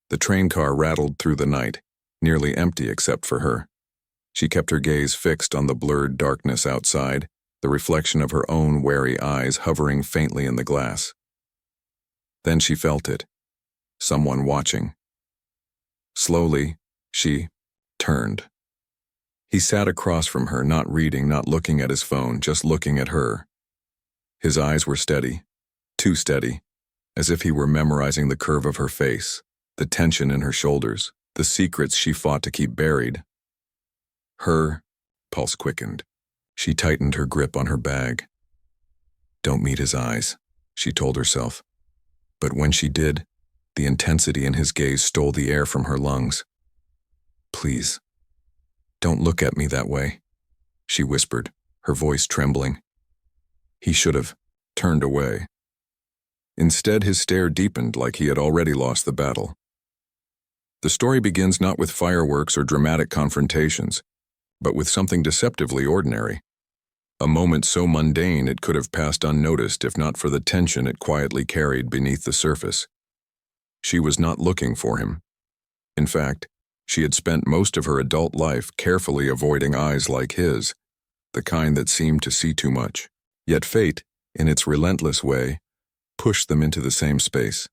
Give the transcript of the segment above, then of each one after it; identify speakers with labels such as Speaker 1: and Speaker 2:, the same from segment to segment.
Speaker 1: The train car rattled through the night, nearly empty except for her. She kept her gaze fixed on the blurred darkness outside, the reflection of her own wary eyes hovering faintly in the glass. Then she felt it. Someone watching. Slowly, she turned. He sat across from her, not reading, not looking at his phone, just looking at her. His eyes were steady, too steady, as if he were memorizing the curve of her face, the tension in her shoulders, the secrets she fought to keep buried. Her pulse quickened. She tightened her grip on her bag. Don't meet his eyes, she told herself. But when she did, the intensity in his gaze stole the air from her lungs. Please, don't look at me that way, she whispered, her voice trembling. He should have turned away. Instead, his stare deepened like he had already lost the battle. The story begins not with fireworks or dramatic confrontations, but with something deceptively ordinary. A moment so mundane it could have passed unnoticed if not for the tension it quietly carried beneath the surface. She was not looking for him. In fact, she had spent most of her adult life carefully avoiding eyes like his, the kind that seemed to see too much. Yet fate, in its relentless way, pushed them into the same space,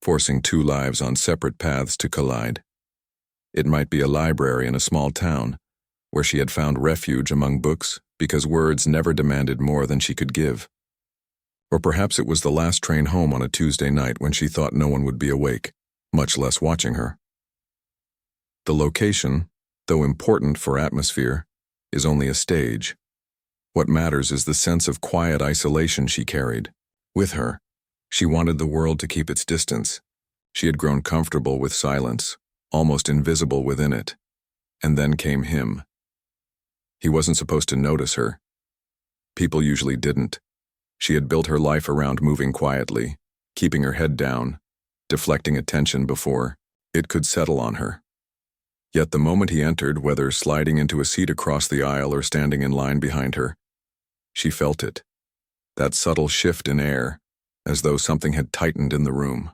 Speaker 1: forcing two lives on separate paths to collide. It might be a library in a small town, where she had found refuge among books because words never demanded more than she could give. Or perhaps it was the last train home on a Tuesday night when she thought no one would be awake, much less watching her. The location, though important for atmosphere, is only a stage. What matters is the sense of quiet isolation she carried. With her, she wanted the world to keep its distance. She had grown comfortable with silence, almost invisible within it. And then came him. He wasn't supposed to notice her. People usually didn't. She had built her life around moving quietly, keeping her head down, deflecting attention before it could settle on her. Yet the moment he entered, whether sliding into a seat across the aisle or standing in line behind her, she felt it. That subtle shift in air, as though something had tightened in the room.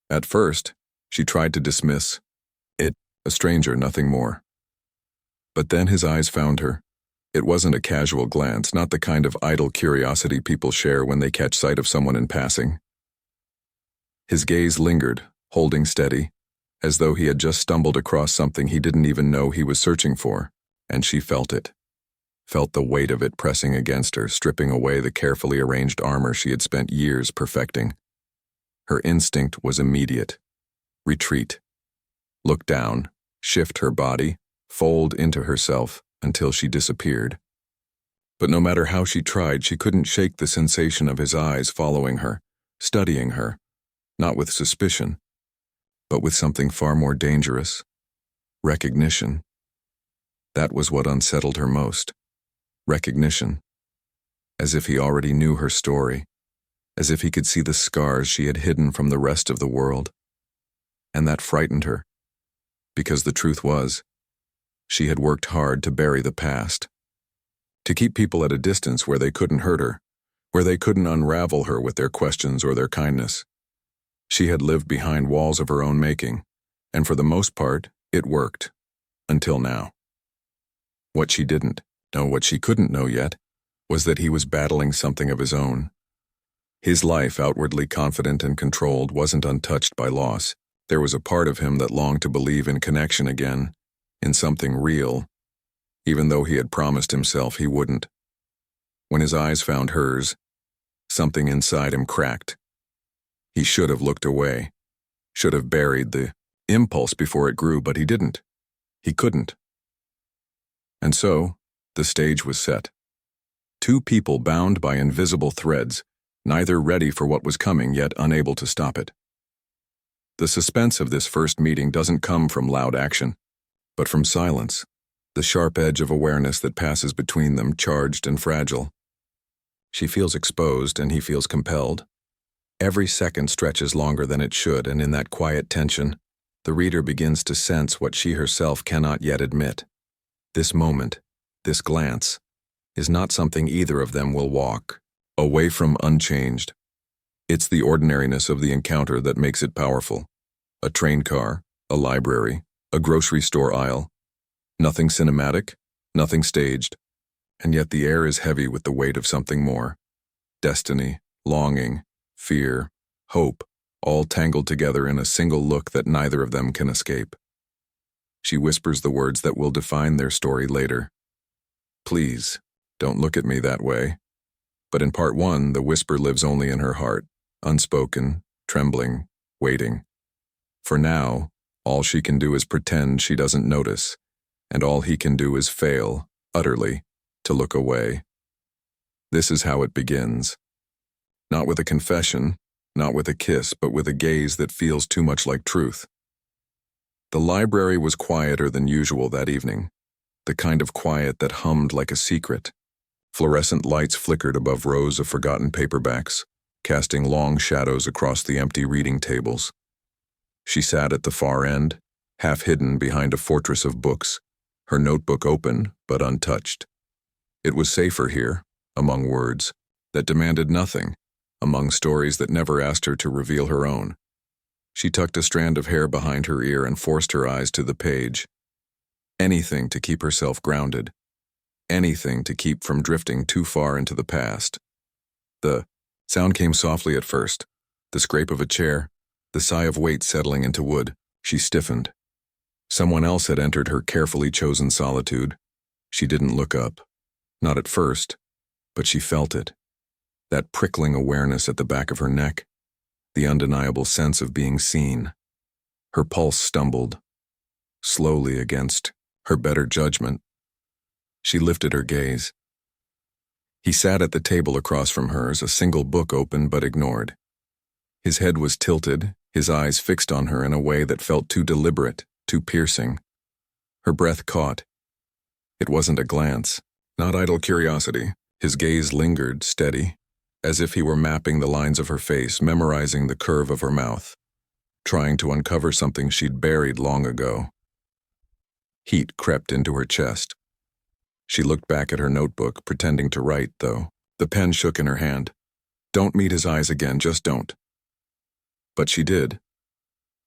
Speaker 1: At first, she tried to dismiss it, a stranger, nothing more. But then his eyes found her. It wasn't a casual glance, not the kind of idle curiosity people share when they catch sight of someone in passing. His gaze lingered, holding steady, as though he had just stumbled across something he didn't even know he was searching for, and she felt it. Felt the weight of it pressing against her, stripping away the carefully arranged armor she had spent years perfecting. Her instinct was immediate. Retreat. Look down, shift her body, fold into herself until she disappeared. But no matter how she tried, she couldn't shake the sensation of his eyes following her, studying her, not with suspicion, but with something far more dangerous. Recognition. That was what unsettled her most. Recognition. As if he already knew her story, as if he could see the scars she had hidden from the rest of the world. And that frightened her, because the truth was, she had worked hard to bury the past, to keep people at a distance where they couldn't hurt her, where they couldn't unravel her with their questions or their kindness. She had lived behind walls of her own making, and for the most part, it worked, until now. What she didn't know, what she couldn't know yet, was that he was battling something of his own. His life, outwardly confident and controlled, wasn't untouched by loss. There was a part of him that longed to believe in connection again, in something real, even though he had promised himself he wouldn't. When his eyes found hers, something inside him cracked. He should have looked away, should have buried the impulse before it grew, but he didn't. He couldn't. And so, the stage was set. Two people bound by invisible threads, neither ready for what was coming yet unable to stop it. The suspense of this first meeting doesn't come from loud action, but from silence, the sharp edge of awareness that passes between them, charged and fragile. She feels exposed and he feels compelled. Every second stretches longer than it should, and in that quiet tension, the reader begins to sense what she herself cannot yet admit. This moment, this glance, is not something either of them will walk away from unchanged. It's the ordinariness of the encounter that makes it powerful. A train car, a library, a grocery store aisle. Nothing cinematic, nothing staged, and yet the air is heavy with the weight of something more. Destiny, longing, fear, hope, all tangled together in a single look that neither of them can escape. She whispers the words that will define their story later. Please, don't look at me that way. But in part one, the whisper lives only in her heart, unspoken, trembling, waiting. For now, all she can do is pretend she doesn't notice, and all he can do is fail, utterly, to look away. This is how it begins. Not with a confession, not with a kiss, but with a gaze that feels too much like truth. The library was quieter than usual that evening, the kind of quiet that hummed like a secret. Fluorescent lights flickered above rows of forgotten paperbacks, casting long shadows across the empty reading tables. She sat at the far end, half hidden behind a fortress of books, her notebook open but untouched. It was safer here, among words that demanded nothing, among stories that never asked her to reveal her own. She tucked a strand of hair behind her ear and forced her eyes to the page. Anything to keep herself grounded. Anything to keep from drifting too far into the past. The sound came softly at first, the scrape of a chair, the sigh of weight settling into wood. She stiffened. Someone else had entered her carefully chosen solitude. She didn't look up. Not at first, but she felt it. That prickling awareness at the back of her neck, the undeniable sense of being seen. Her pulse stumbled, slowly against her better judgment. She lifted her gaze. He sat at the table across from hers, a single book open but ignored. His head was tilted, his eyes fixed on her in a way that felt too deliberate, too piercing. Her breath caught. It wasn't a glance, not idle curiosity. His gaze lingered, steady, as if he were mapping the lines of her face, memorizing the curve of her mouth, trying to uncover something she'd buried long ago. Heat crept into her chest. She looked back at her notebook, pretending to write, though. The pen shook in her hand. Don't meet his eyes again, just don't. But she did.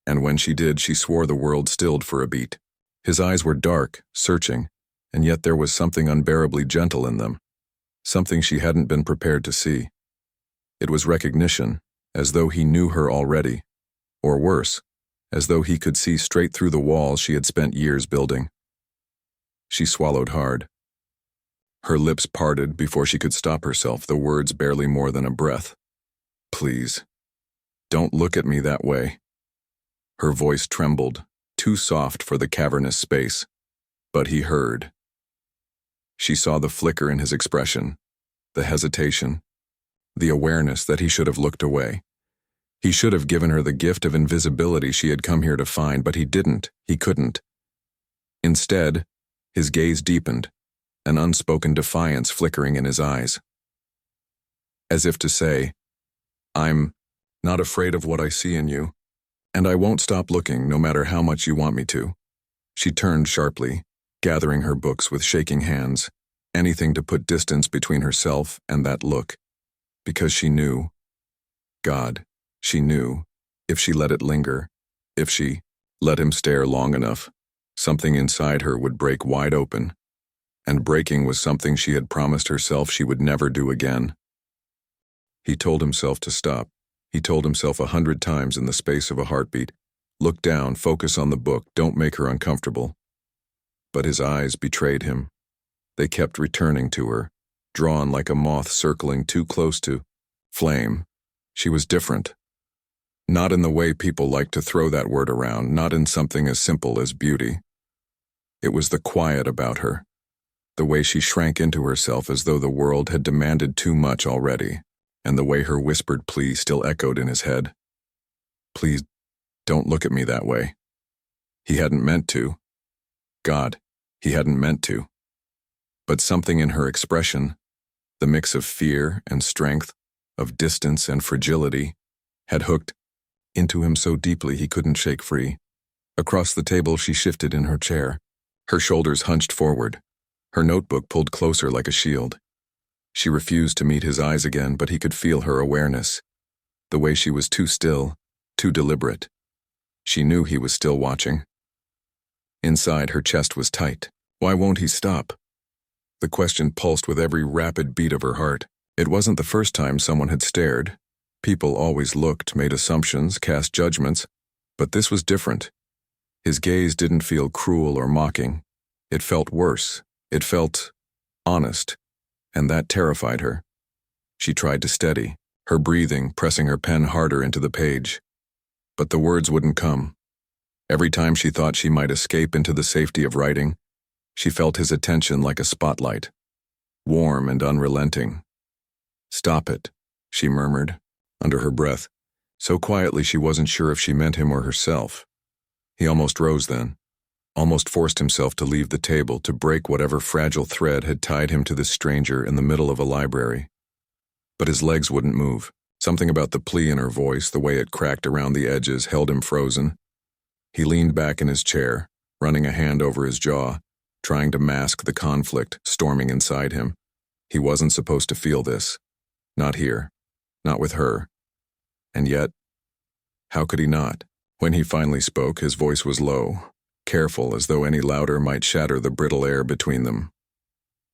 Speaker 1: And when she did, she swore the world stilled for a beat. His eyes were dark, searching, and yet there was something unbearably gentle in them, something she hadn't been prepared to see. It was recognition, as though he knew her already, or worse, as though he could see straight through the walls she had spent years building. She swallowed hard. Her lips parted before she could stop herself, the words barely more than a breath. Please, don't look at me that way. Her voice trembled, too soft for the cavernous space, but he heard. She saw the flicker in his expression, the hesitation, the awareness that he should have looked away. He should have given her the gift of invisibility she had come here to find, but he didn't, he couldn't. Instead, his gaze deepened, an unspoken defiance flickering in his eyes. As if to say, I'm not afraid of what I see in you, and I won't stop looking no matter how much you want me to. She turned sharply, gathering her books with shaking hands, anything to put distance between herself and that look, because she knew, God, she knew, if she let it linger, if she let him stare long enough, something inside her would break wide open, and breaking was something she had promised herself she would never do again. He told himself to stop. He told himself 100 times in the space of a heartbeat, look down, focus on the book, don't make her uncomfortable. But his eyes betrayed him. They kept returning to her, drawn like a moth circling too close to flame. She was different. Not in the way people like to throw that word around, not in something as simple as beauty. It was the quiet about her, the way she shrank into herself as though the world had demanded too much already, and the way her whispered plea still echoed in his head. Please, don't look at me that way. He hadn't meant to. God, he hadn't meant to. But something in her expression, the mix of fear and strength, of distance and fragility, had hooked into him so deeply he couldn't shake free. Across the table she shifted in her chair, her shoulders hunched forward, her notebook pulled closer like a shield. She refused to meet his eyes again, but he could feel her awareness, the way she was too still, too deliberate. She knew he was still watching. Inside, her chest was tight. Why won't he stop? The question pulsed with every rapid beat of her heart. It wasn't the first time someone had stared. People always looked, made assumptions, cast judgments, but this was different. His gaze didn't feel cruel or mocking. It felt worse. It felt honest, and that terrified her. She tried to steady, her breathing pressing her pen harder into the page. But the words wouldn't come. Every time she thought she might escape into the safety of writing, she felt his attention like a spotlight, warm and unrelenting. "Stop it," she murmured, under her breath, so quietly she wasn't sure if she meant him or herself. He almost rose then, almost forced himself to leave the table, to break whatever fragile thread had tied him to this stranger in the middle of a library. But his legs wouldn't move. Something about the plea in her voice, the way it cracked around the edges, held him frozen. He leaned back in his chair, running a hand over his jaw, trying to mask the conflict storming inside him. He wasn't supposed to feel this. Not here. Not with her. And yet, how could he not? When he finally spoke, his voice was low, careful, as though any louder might shatter the brittle air between them.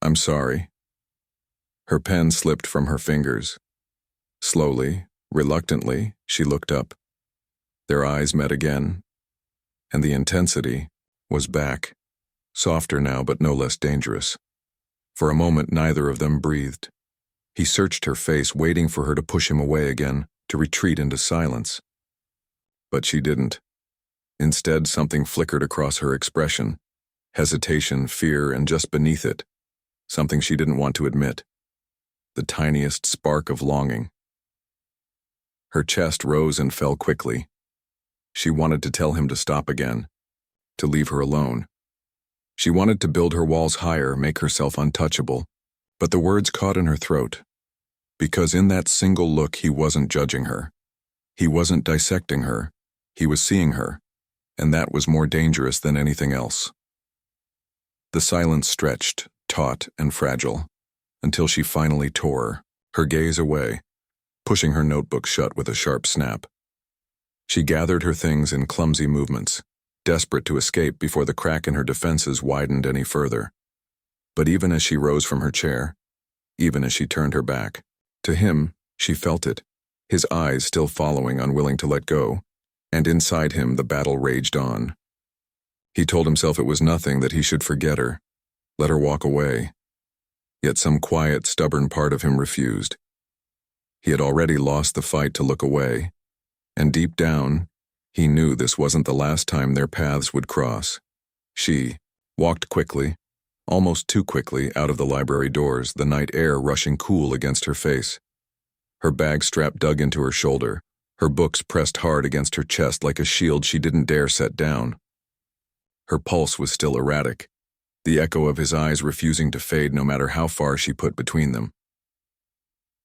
Speaker 1: "I'm sorry." Her pen slipped from her fingers. Slowly, reluctantly, she looked up. Their eyes met again, and the intensity was back, softer now but no less dangerous. For a moment, neither of them breathed. He searched her face, waiting for her to push him away again, to retreat into silence. But she didn't. Instead, something flickered across her expression, hesitation, fear, and just beneath it, something she didn't want to admit, the tiniest spark of longing. Her chest rose and fell quickly. She wanted to tell him to stop again, to leave her alone. She wanted to build her walls higher, make herself untouchable, but the words caught in her throat, because in that single look he wasn't judging her. He wasn't dissecting her. He was seeing her, and that was more dangerous than anything else. The silence stretched, taut and fragile, until she finally tore, her gaze away, pushing her notebook shut with a sharp snap. She gathered her things in clumsy movements, desperate to escape before the crack in her defenses widened any further. But even as she rose from her chair, even as she turned her back, to him, she felt it, his eyes still following, unwilling to let go, and inside him the battle raged on. He told himself it was nothing, that he should forget her, let her walk away. Yet some quiet, stubborn part of him refused. He had already lost the fight to look away, and deep down, he knew this wasn't the last time their paths would cross. She walked quickly, almost too quickly, out of the library doors, the night air rushing cool against her face. Her bag strap dug into her shoulder, her books pressed hard against her chest like a shield she didn't dare set down. Her pulse was still erratic, the echo of his eyes refusing to fade no matter how far she put between them.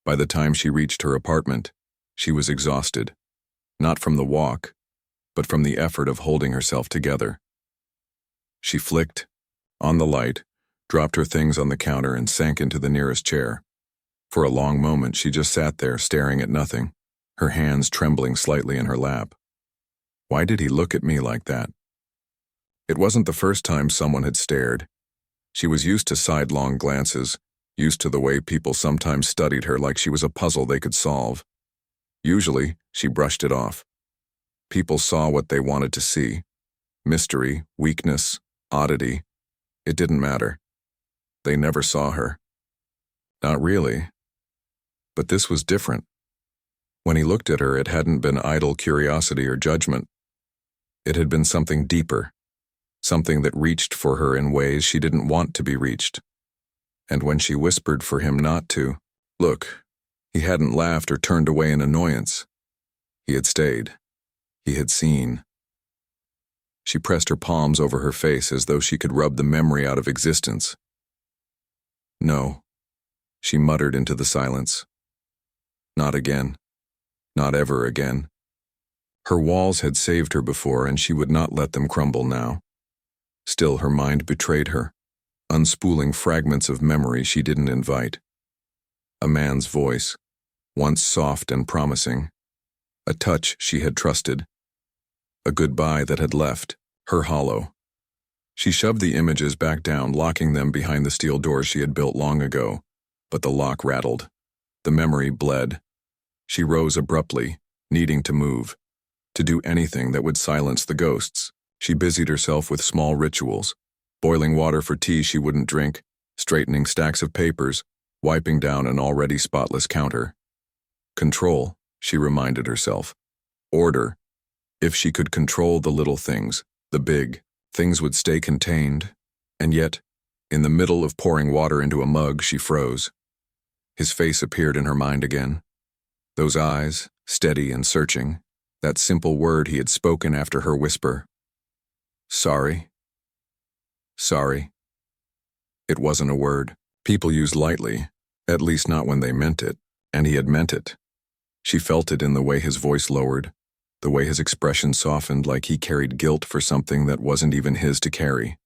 Speaker 1: By the time she reached her apartment, she was exhausted, not from the walk, but from the effort of holding herself together. She flicked on the light, dropped her things on the counter, and sank into the nearest chair. For a long moment, she just sat there, staring at nothing, her hands trembling slightly in her lap. Why did he look at me like that? It wasn't the first time someone had stared. She was used to sidelong glances, used to the way people sometimes studied her like she was a puzzle they could solve. Usually, she brushed it off. People saw what they wanted to see. Mystery, weakness, oddity. It didn't matter. They never saw her. Not really. But this was different. When he looked at her, it hadn't been idle curiosity or judgment. It had been something deeper, something that reached for her in ways she didn't want to be reached. And when she whispered for him not to, look, he hadn't laughed or turned away in annoyance. He had stayed. He had seen. She pressed her palms over her face as though she could rub the memory out of existence. No, she muttered into the silence. Not again. Not ever again. Her walls had saved her before, and she would not let them crumble now. Still, her mind betrayed her, unspooling fragments of memory she didn't invite. A man's voice, once soft and promising. A touch she had trusted. A goodbye that had left her hollow. She shoved the images back down, locking them behind the steel doors she had built long ago. But the lock rattled. The memory bled. She rose abruptly, needing to move, to do anything that would silence the ghosts. She busied herself with small rituals, boiling water for tea she wouldn't drink, straightening stacks of papers, wiping down an already spotless counter. Control, she reminded herself. Order. If she could control the little things, the big, things would stay contained. And yet, in the middle of pouring water into a mug, she froze. His face appeared in her mind again. Those eyes, steady and searching, that simple word he had spoken after her whisper. Sorry. Sorry. It wasn't a word people used lightly, at least not when they meant it, and he had meant it. She felt it in the way his voice lowered, the way his expression softened, like he carried guilt for something that wasn't even his to carry.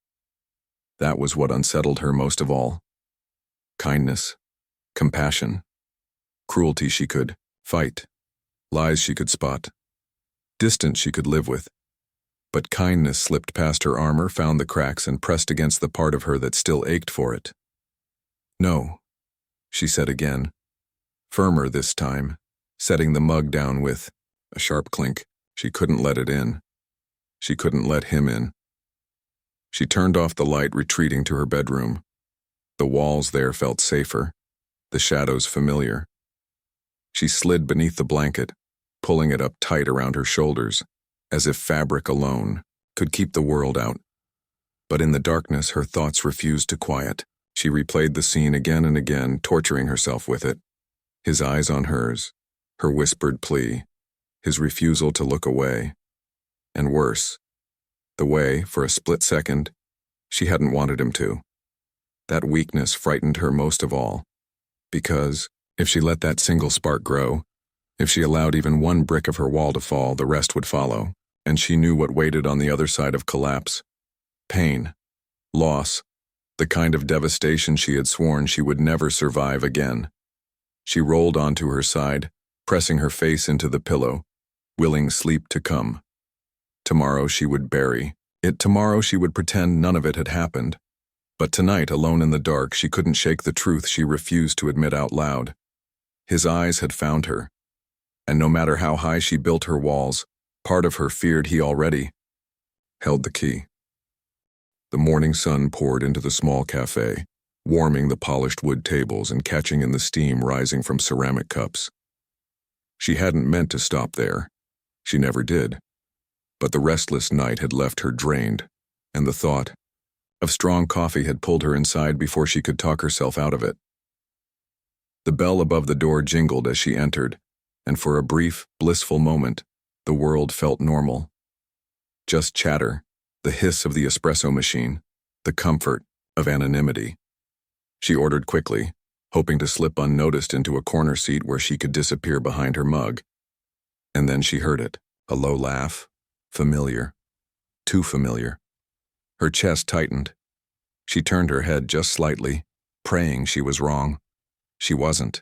Speaker 1: That was what unsettled her most of all. Kindness, compassion, cruelty she could fight, lies she could spot, distance she could live with. But kindness slipped past her armor, found the cracks, and pressed against the part of her that still ached for it. No, she said again, firmer this time, setting the mug down with a sharp clink. She couldn't let it in. She couldn't let him in. She turned off the light, retreating to her bedroom. The walls there felt safer, the shadows familiar. She slid beneath the blanket, pulling it up tight around her shoulders, as if fabric alone could keep the world out. But in the darkness, her thoughts refused to quiet. She replayed the scene again and again, torturing herself with it. His eyes on hers, her whispered plea, his refusal to look away. And worse, the way, for a split second, she hadn't wanted him to. That weakness frightened her most of all, because if she let that single spark grow, if she allowed even one brick of her wall to fall, the rest would follow, and she knew what waited on the other side of collapse. Pain, loss, the kind of devastation she had sworn she would never survive again. She rolled onto her side, pressing her face into the pillow, willing sleep to come. Tomorrow she would bury it. Tomorrow she would pretend none of it had happened. But tonight, alone in the dark, she couldn't shake the truth she refused to admit out loud. His eyes had found her, and no matter how high she built her walls, part of her feared he already held the key. The morning sun poured into the small cafe, warming the polished wood tables and catching in the steam rising from ceramic cups. She hadn't meant to stop there. She never did. But the restless night had left her drained, and the thought of strong coffee had pulled her inside before she could talk herself out of it. The bell above the door jingled as she entered, and for a brief, blissful moment, the world felt normal. Just chatter, the hiss of the espresso machine, the comfort of anonymity. She ordered quickly, hoping to slip unnoticed into a corner seat where she could disappear behind her mug. And then she heard it, a low laugh, familiar, too familiar. Her chest tightened. She turned her head just slightly, praying she was wrong. She wasn't.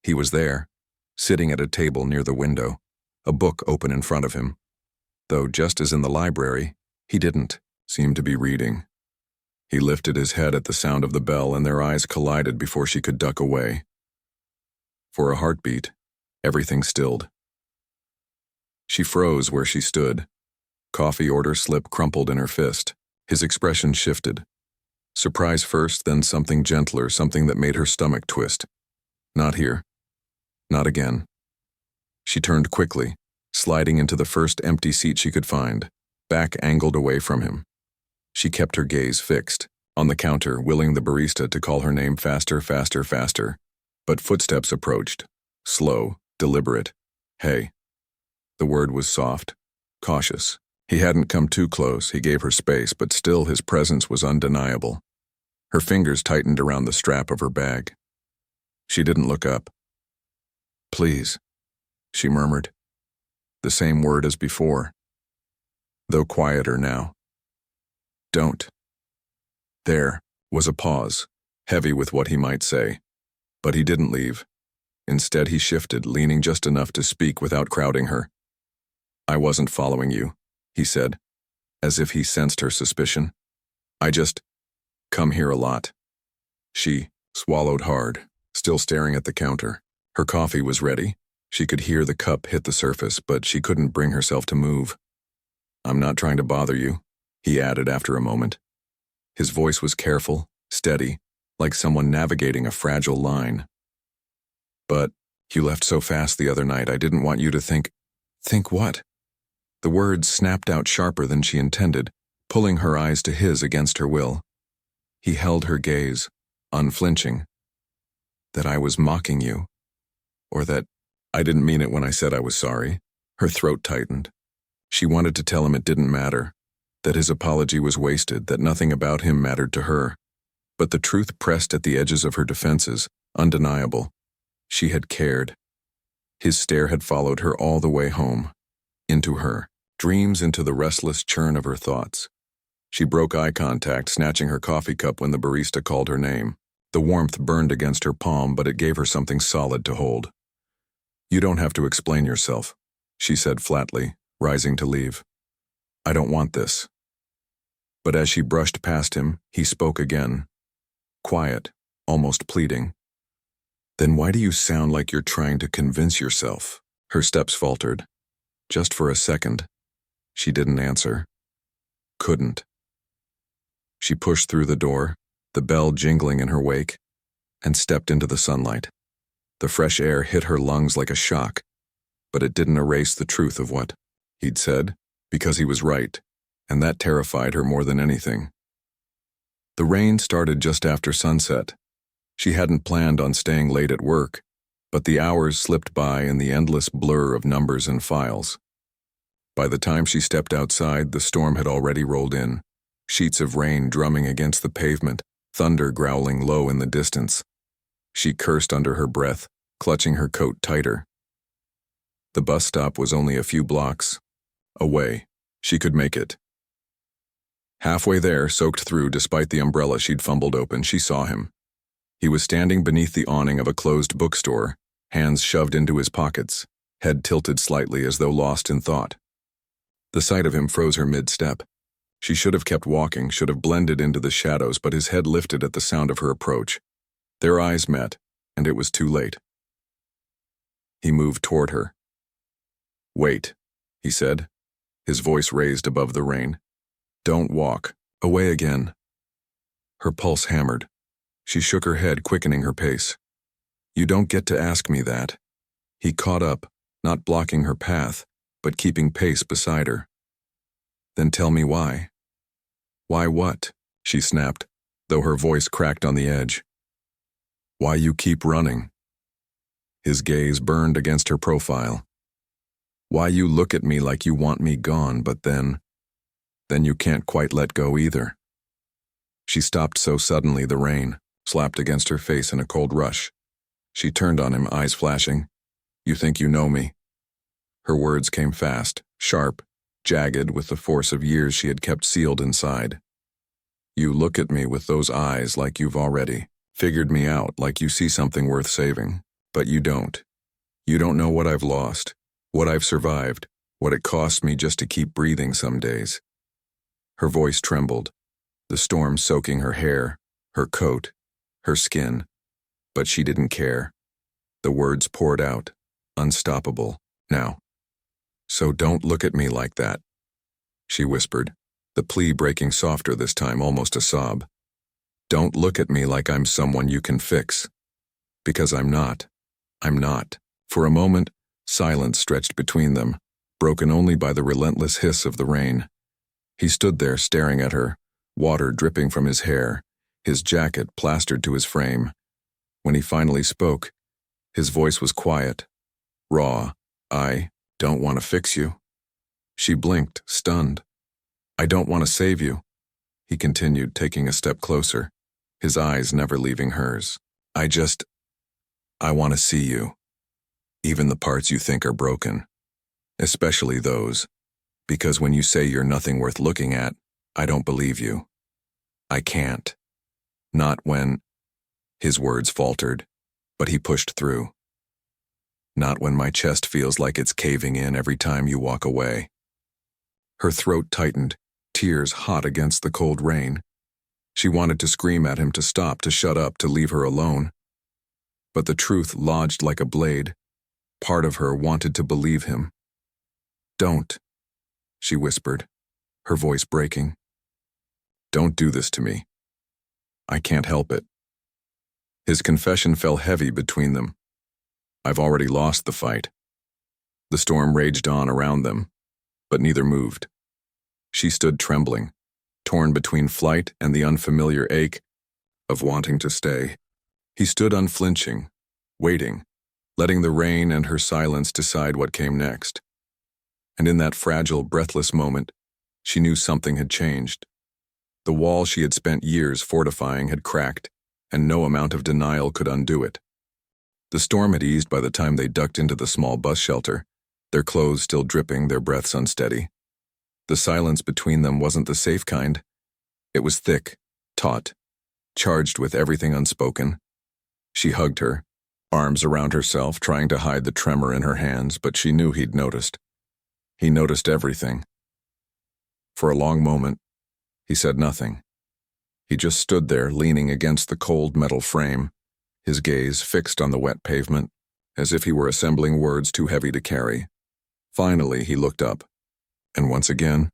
Speaker 1: He was there, sitting at a table near the window, a book open in front of him. Though, just as in the library, he didn't seem to be reading. He lifted his head at the sound of the bell, and their eyes collided before she could duck away. For a heartbeat, everything stilled. She froze where she stood. Coffee order slip crumpled in her fist. His expression shifted. Surprise first, then something gentler, something that made her stomach twist. Not here. Not again. She turned quickly, sliding into the first empty seat she could find, back angled away from him. She kept her gaze fixed, on the counter, willing the barista to call her name faster, faster, faster. But footsteps approached. Slow, deliberate. Hey. The word was soft, cautious. He hadn't come too close, he gave her space, but still his presence was undeniable. Her fingers tightened around the strap of her bag. She didn't look up. Please, she murmured. The same word as before, though quieter now. Don't. There was a pause, heavy with what he might say. But he didn't leave. Instead, he shifted, leaning just enough to speak without crowding her. I wasn't following you. he said, as if he sensed her suspicion. I just come here a lot. She swallowed hard, still staring at the counter. Her coffee was ready. She could hear the cup hit the surface, but she couldn't bring herself to move. I'm not trying to bother you, he added after a moment. His voice was careful, steady, like someone navigating a fragile line. But you left so fast the other night, I didn't want you to think. Think what? The words snapped out sharper than she intended, pulling her eyes to his against her will. He held her gaze, unflinching. That I was mocking you, or that I didn't mean it when I said I was sorry. Her throat tightened. She wanted to tell him it didn't matter, that his apology was wasted, that nothing about him mattered to her. But the truth pressed at the edges of her defenses, undeniable. She had cared. His stare had followed her all the way home, into her, dreams, into the restless churn of her thoughts. She broke eye contact, snatching her coffee cup when the barista called her name. The warmth burned against her palm, but it gave her something solid to hold. You don't have to explain yourself, she said flatly, rising to leave. I don't want this. But as she brushed past him, he spoke again. Quiet, almost pleading. Then why do you sound like you're trying to convince yourself? Her steps faltered. Just for a second. She didn't answer. Couldn't. She pushed through the door, the bell jingling in her wake, and stepped into the sunlight. The fresh air hit her lungs like a shock, but it didn't erase the truth of what he'd said, because he was right, and that terrified her more than anything. The rain started just after sunset. She hadn't planned on staying late at work, but the hours slipped by in the endless blur of numbers and files. By the time she stepped outside, the storm had already rolled in, sheets of rain drumming against the pavement, thunder growling low in the distance. She cursed under her breath, clutching her coat tighter. The bus stop was only a few blocks away. She could make it. Halfway there, soaked through despite the umbrella she'd fumbled open, she saw him. He was standing beneath the awning of a closed bookstore, hands shoved into his pockets, head tilted slightly as though lost in thought. The sight of him froze her mid-step. She should have kept walking, should have blended into the shadows, but his head lifted at the sound of her approach. Their eyes met, and it was too late. He moved toward her. Wait, he said, his voice raised above the rain. Don't walk. Away again. Her pulse hammered. She shook her head, quickening her pace. You don't get to ask me that. He caught up, not blocking her path, but keeping pace beside her. Then tell me why. Why what? She snapped, though her voice cracked on the edge. Why you keep running? His gaze burned against her profile. Why you look at me like you want me gone, but then you can't quite let go either. She stopped so suddenly the rain slapped against her face in a cold rush. She turned on him, eyes flashing. You think you know me? Her words came fast, sharp, jagged with the force of years she had kept sealed inside. You look at me with those eyes like you've already figured me out, like you see something worth saving. But you don't. You don't know what I've lost, what I've survived, what it cost me just to keep breathing some days. Her voice trembled, the storm soaking her hair, her coat, her skin, but she didn't care. The words poured out, unstoppable, now. So don't look at me like that, she whispered, the plea breaking softer this time, almost a sob. Don't look at me like I'm someone you can fix. Because I'm not. I'm not. For a moment, silence stretched between them, broken only by the relentless hiss of the rain. He stood there staring at her, water dripping from his hair, his jacket plastered to his frame. When he finally spoke, his voice was quiet, raw. I don't want to fix you. She blinked, stunned. I don't want to save you, he continued, taking a step closer, his eyes never leaving hers. I want to see you. Even the parts you think are broken. Especially those. Because when you say you're nothing worth looking at, I don't believe you. I can't. Not when... His words faltered, but he pushed through. Not when my chest feels like it's caving in every time you walk away. Her throat tightened, tears hot against the cold rain. She wanted to scream at him to stop, to shut up, to leave her alone. But the truth lodged like a blade. Part of her wanted to believe him. "Don't," she whispered, her voice breaking. "Don't do this to me. I can't help it." His confession fell heavy between them. "I've already lost the fight." The storm raged on around them, but neither moved. She stood trembling, torn between flight and the unfamiliar ache of wanting to stay. He stood unflinching, waiting, letting the rain and her silence decide what came next. And in that fragile, breathless moment, she knew something had changed. The wall she had spent years fortifying had cracked, and no amount of denial could undo it. The storm had eased by the time they ducked into the small bus shelter, their clothes still dripping, their breaths unsteady. The silence between them wasn't the safe kind. It was thick, taut, charged with everything unspoken. She hugged her, arms around herself, trying to hide the tremor in her hands, but she knew he'd noticed. He noticed everything. For a long moment, he said nothing. He just stood there, leaning against the cold metal frame, his gaze fixed on the wet pavement, as if he were assembling words too heavy to carry. Finally, he looked up. And once again,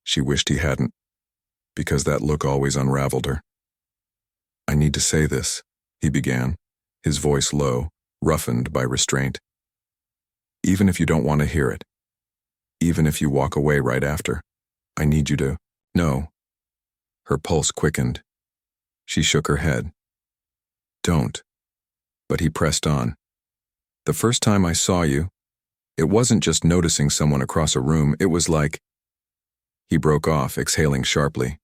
Speaker 1: she wished he hadn't, because that look always unraveled her. "I need to say this," he began, his voice low, roughened by restraint. "Even if you don't want to hear it, even if you walk away right after, I need you to know." Her pulse quickened. She shook her head. "Don't." But he pressed on. "The first time I saw you, it wasn't just noticing someone across a room, it was like—" He broke off, exhaling sharply.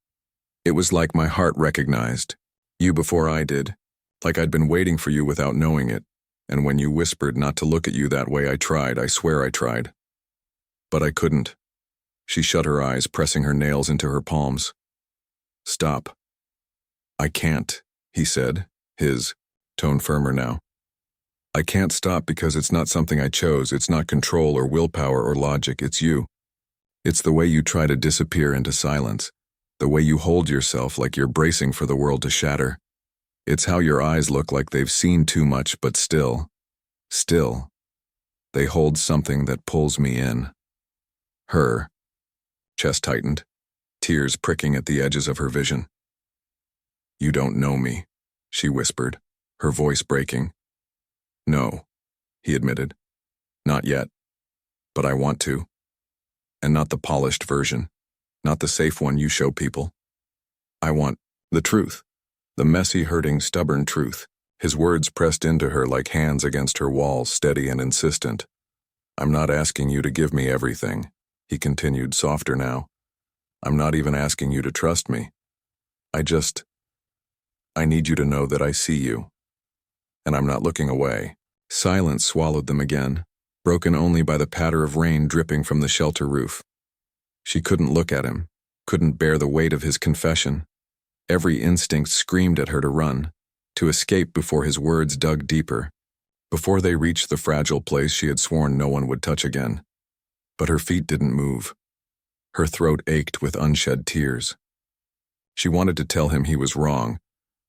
Speaker 1: "It was like my heart recognized you before I did, like I'd been waiting for you without knowing it, and when you whispered not to look at you that way, I tried, I swear I tried. But I couldn't." She shut her eyes, pressing her nails into her palms. "Stop." "I can't," he said, his tone firmer now. "I can't stop because it's not something I chose. It's not control or willpower or logic. It's you. It's the way you try to disappear into silence, the way you hold yourself like you're bracing for the world to shatter. It's how your eyes look like they've seen too much, but still, they hold something that pulls me in." Her chest tightened, tears pricking at the edges of her vision. "You don't know me," she whispered, her voice breaking. "No," he admitted. "Not yet. But I want to. And not the polished version, not the safe one you show people. I want the truth, the messy, hurting, stubborn truth." His words pressed into her like hands against her wall, steady and insistent. "I'm not asking you to give me everything," he continued, softer now. "I'm not even asking you to trust me. I need you to know that I see you. And I'm not looking away." Silence swallowed them again, broken only by the patter of rain dripping from the shelter roof. She couldn't look at him, couldn't bear the weight of his confession. Every instinct screamed at her to run, to escape before his words dug deeper, before they reached the fragile place she had sworn no one would touch again. But her feet didn't move. Her throat ached with unshed tears. She wanted to tell him he was wrong,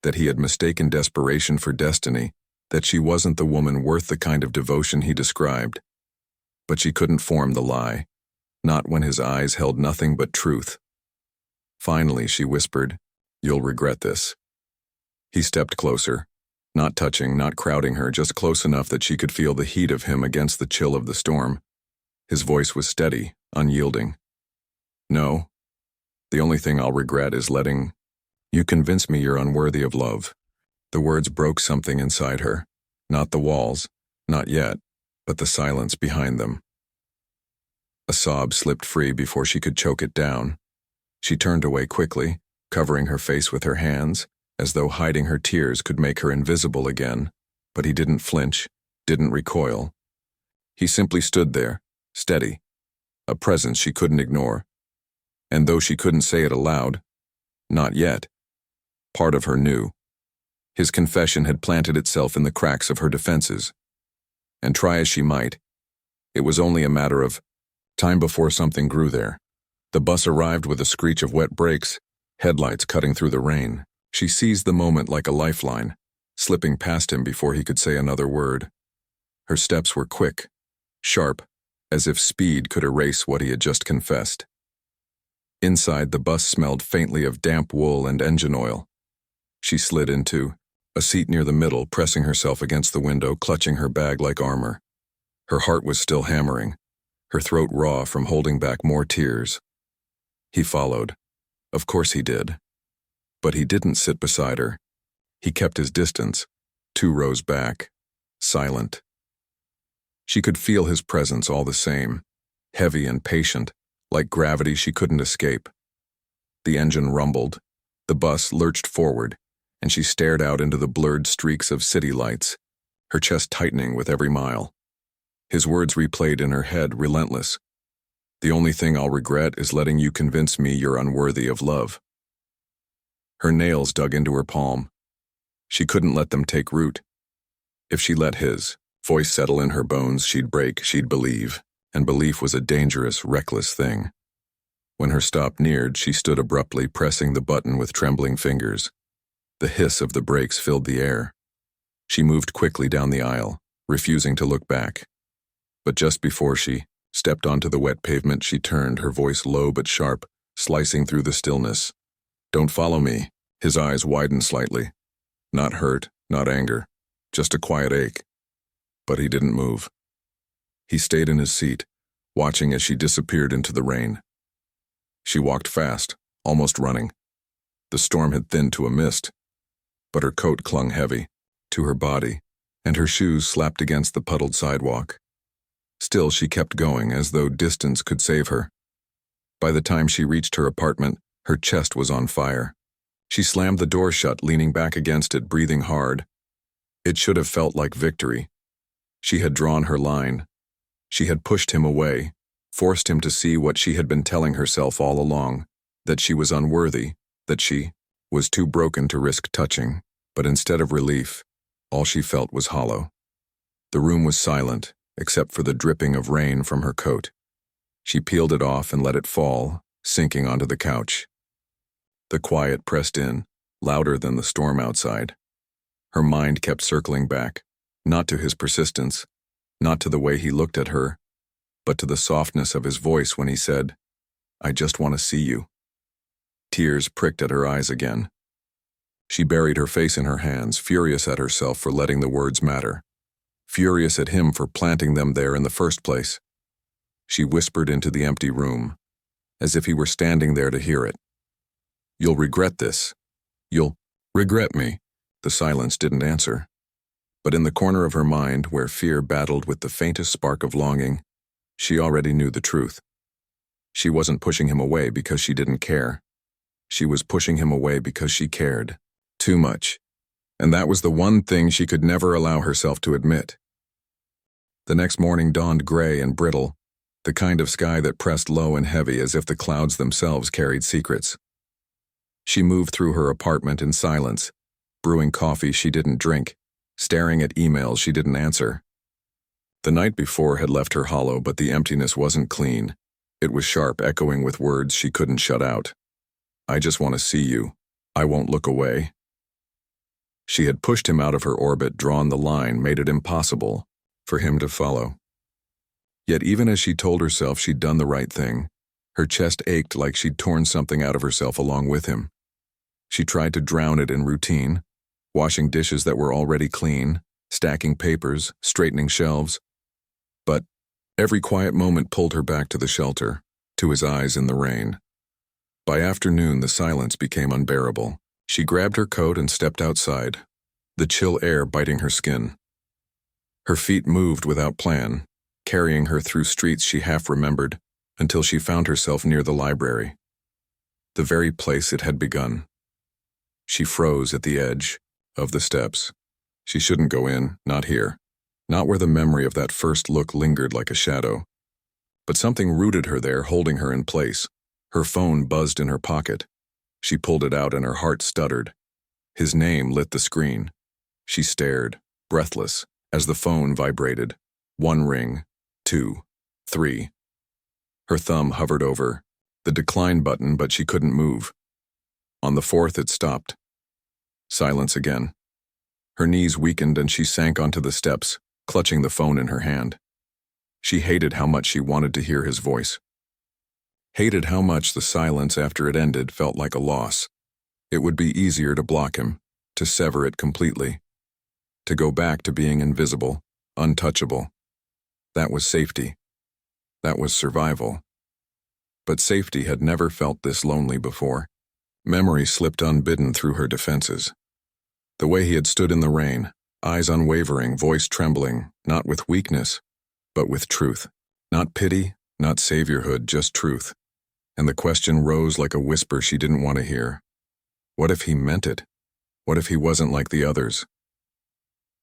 Speaker 1: that he had mistaken desperation for destiny, that she wasn't the woman worth the kind of devotion he described. But she couldn't form the lie, not when his eyes held nothing but truth. Finally, she whispered, "You'll regret this." He stepped closer, not touching, not crowding her, just close enough that she could feel the heat of him against the chill of the storm. His voice was steady, unyielding. "No, the only thing I'll regret is letting you convince me you're unworthy of love." The words broke something inside her, not the walls, not yet, but the silence behind them. A sob slipped free before she could choke it down. She turned away quickly, covering her face with her hands, as though hiding her tears could make her invisible again, but he didn't flinch, didn't recoil. He simply stood there, steady, a presence she couldn't ignore. And though she couldn't say it aloud, not yet, part of her knew. His confession had planted itself in the cracks of her defenses. And try as she might, it was only a matter of time before something grew there, The bus arrived with a screech of wet brakes, headlights cutting through the rain. She seized the moment like a lifeline, slipping past him before he could say another word. Her steps were quick, sharp, as if speed could erase what he had just confessed. Inside, the bus smelled faintly of damp wool and engine oil. She slid into a seat near the middle, pressing herself against the window, clutching her bag like armor. Her heart was still hammering, her throat raw from holding back more tears. He followed. Of course he did. But he didn't sit beside her. He kept his distance, 2 rows back, silent. She could feel his presence all the same, heavy and patient, like gravity she couldn't escape. The engine rumbled, the bus lurched forward, and she stared out into the blurred streaks of city lights, her chest tightening with every mile. His words replayed in her head, relentless. The only thing I'll regret is letting you convince me you're unworthy of love. Her nails dug into her palm. She couldn't let them take root. If she let his voice settle in her bones, she'd break, she'd believe, and belief was a dangerous, reckless thing. When her stop neared, she stood abruptly, pressing the button with trembling fingers. The hiss of the brakes filled the air. She moved quickly down the aisle, refusing to look back. But just before she stepped onto the wet pavement, she turned, her voice low but sharp, slicing through the stillness. Don't follow me. His eyes widened slightly. Not hurt, not anger, just a quiet ache. But he didn't move. He stayed in his seat, watching as she disappeared into the rain. She walked fast, almost running. The storm had thinned to a mist, but her coat clung heavy to her body, and her shoes slapped against the puddled sidewalk. Still, she kept going, as though distance could save her. By the time she reached her apartment, her chest was on fire. She slammed the door shut, leaning back against it, breathing hard. It should have felt like victory. She had drawn her line. She had pushed him away, forced him to see what she had been telling herself all along, that she was unworthy, that she was too broken to risk touching. But instead of relief, all she felt was hollow. The room was silent, except for the dripping of rain from her coat. She peeled it off and let it fall, sinking onto the couch. The quiet pressed in, louder than the storm outside. Her mind kept circling back, not to his persistence, not to the way he looked at her, but to the softness of his voice when he said, I just want to see you. Tears pricked at her eyes again. She buried her face in her hands, furious at herself for letting the words matter, furious at him for planting them there in the first place. She whispered into the empty room, as if he were standing there to hear it. You'll regret this. You'll regret me. The silence didn't answer. But in the corner of her mind, where fear battled with the faintest spark of longing, she already knew the truth. She wasn't pushing him away because she didn't care. She was pushing him away because she cared. Too much. And that was the one thing she could never allow herself to admit. The next morning dawned gray and brittle, the kind of sky that pressed low and heavy as if the clouds themselves carried secrets. She moved through her apartment in silence, brewing coffee she didn't drink, staring at emails she didn't answer. The night before had left her hollow, but the emptiness wasn't clean. It was sharp, echoing with words she couldn't shut out. I just want to see you. I won't look away. She had pushed him out of her orbit, drawn the line, made it impossible for him to follow. Yet even as she told herself she'd done the right thing, her chest ached like she'd torn something out of herself along with him. She tried to drown it in routine, washing dishes that were already clean, stacking papers, straightening shelves. But every quiet moment pulled her back to the shelter, to his eyes in the rain. By afternoon, the silence became unbearable. She grabbed her coat and stepped outside, the chill air biting her skin. Her feet moved without plan, carrying her through streets she half remembered, until she found herself near the library, the very place it had begun. She froze at the edge of the steps. She shouldn't go in, not here, not where the memory of that first look lingered like a shadow. But something rooted her there, holding her in place. Her phone buzzed in her pocket. She pulled it out and her heart stuttered. His name lit the screen. She stared, breathless, as the phone vibrated. 1 ring, 2, 3. Her thumb hovered over the decline button, but she couldn't move. On the fourth, it stopped. Silence again. Her knees weakened and she sank onto the steps, clutching the phone in her hand. She hated how much she wanted to hear his voice. Hated how much the silence after it ended felt like a loss. It would be easier to block him, to sever it completely, to go back to being invisible, untouchable. That was safety. That was survival. But safety had never felt this lonely before. Memory slipped unbidden through her defenses. The way he had stood in the rain, eyes unwavering, voice trembling, not with weakness, but with truth. Not pity, not saviorhood, just truth. And the question rose like a whisper she didn't want to hear. What if he meant it? What if he wasn't like the others?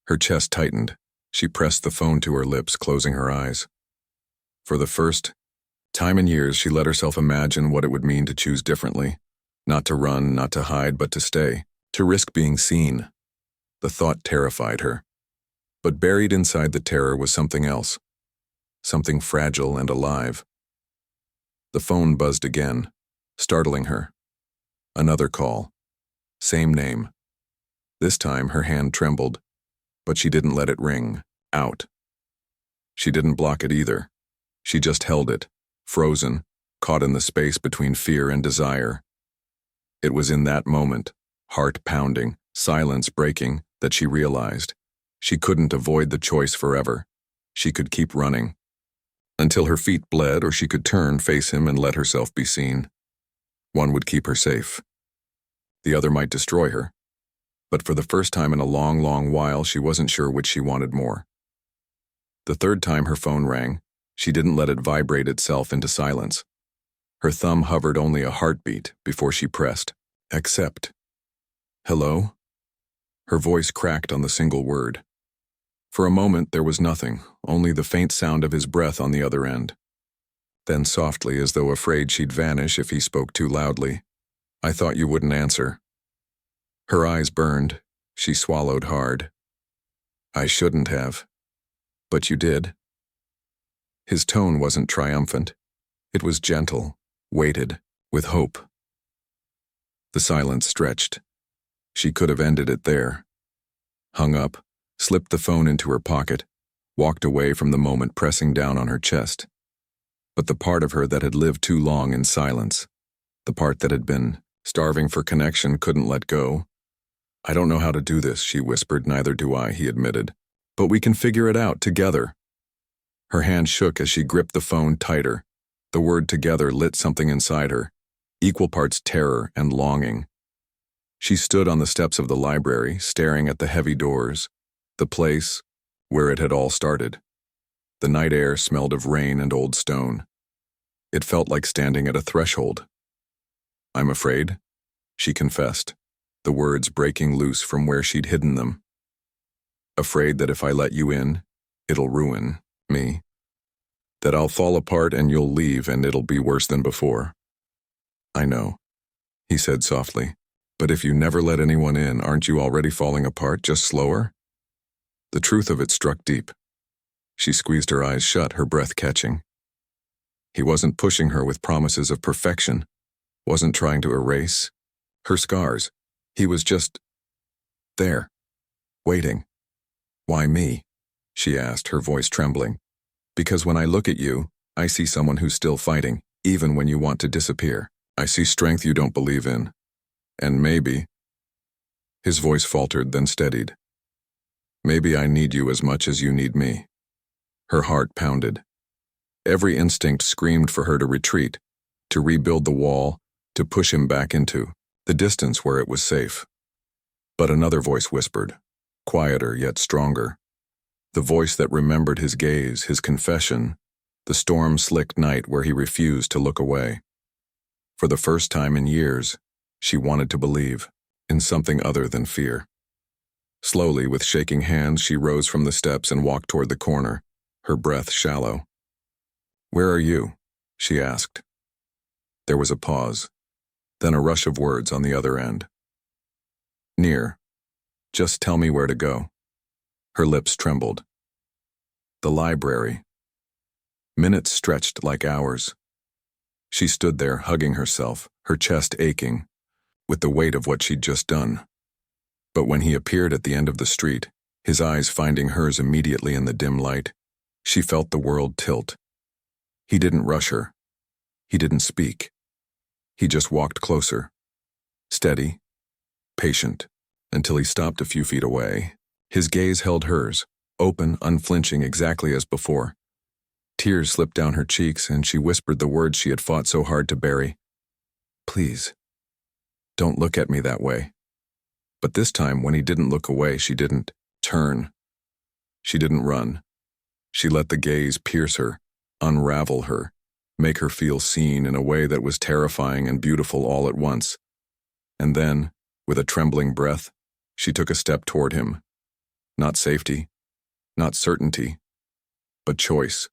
Speaker 1: Her chest tightened. She pressed the phone to her lips, closing her eyes. For the first time in years, she let herself imagine what it would mean to choose differently. Not to run, not to hide, but to stay. To risk being seen. The thought terrified her. But buried inside the terror was something else. Something fragile and alive. The phone buzzed again, startling her. Another call. Same name. This time her hand trembled, but she didn't let it ring out. She didn't block it either. She just held it, frozen, caught in the space between fear and desire. It was in that moment, heart pounding, silence breaking, that she realized she couldn't avoid the choice forever. She could keep running until her feet bled, or she could turn, face him, and let herself be seen. One would keep her safe. The other might destroy her. But for the first time in a long, long while, she wasn't sure which she wanted more. The third time her phone rang, she didn't let it vibrate itself into silence. Her thumb hovered only a heartbeat before she pressed, accept. Hello? Her voice cracked on the single word. For a moment there was nothing, only the faint sound of his breath on the other end. Then softly, as though afraid she'd vanish if he spoke too loudly, I thought you wouldn't answer. Her eyes burned. She swallowed hard. I shouldn't have. But you did. His tone wasn't triumphant. It was gentle, weighted, with hope. The silence stretched. She could have ended it there. Hung up, slipped the phone into her pocket, walked away from the moment, pressing down on her chest. But the part of her that had lived too long in silence, the part that had been starving for connection, couldn't let go. I don't know how to do this, she whispered. Neither do I, he admitted. But we can figure it out together. Her hand shook as she gripped the phone tighter. The word together lit something inside her, equal parts terror and longing. She stood on the steps of the library, staring at the heavy doors, the place where it had all started. The night air smelled of rain and old stone. It felt like standing at a threshold. I'm afraid, she confessed, the words breaking loose from where she'd hidden them. Afraid that if I let you in, it'll ruin me. That I'll fall apart and you'll leave and it'll be worse than before. I know, he said softly, but if you never let anyone in, aren't you already falling apart, just slower? The truth of it struck deep. She squeezed her eyes shut, her breath catching. He wasn't pushing her with promises of perfection, wasn't trying to erase her scars. He was just there, waiting. Why me? She asked, her voice trembling. Because when I look at you, I see someone who's still fighting, even when you want to disappear. I see strength you don't believe in. And maybe, his voice faltered, then steadied. Maybe I need you as much as you need me. Her heart pounded. Every instinct screamed for her to retreat, to rebuild the wall, to push him back into the distance where it was safe. But another voice whispered, quieter yet stronger. The voice that remembered his gaze, his confession, the storm-slicked night where he refused to look away. For the first time in years, she wanted to believe in something other than fear. Slowly, with shaking hands, she rose from the steps and walked toward the corner, her breath shallow. Where are you? She asked. There was a pause, then a rush of words on the other end. Near. Just tell me where to go. Her lips trembled. The library. Minutes stretched like hours. She stood there, hugging herself, her chest aching, with the weight of what she'd just done. But when he appeared at the end of the street, his eyes finding hers immediately in the dim light, she felt the world tilt. He didn't rush her. He didn't speak. He just walked closer, steady, patient, until he stopped a few feet away. His gaze held hers, open, unflinching, exactly as before. Tears slipped down her cheeks, and she whispered the words she had fought so hard to bury. "Please, don't look at me that way." But this time, when he didn't look away, she didn't turn. She didn't run. She let the gaze pierce her, unravel her, make her feel seen in a way that was terrifying and beautiful all at once. And then, with a trembling breath, she took a step toward him. Not safety, not certainty, but choice.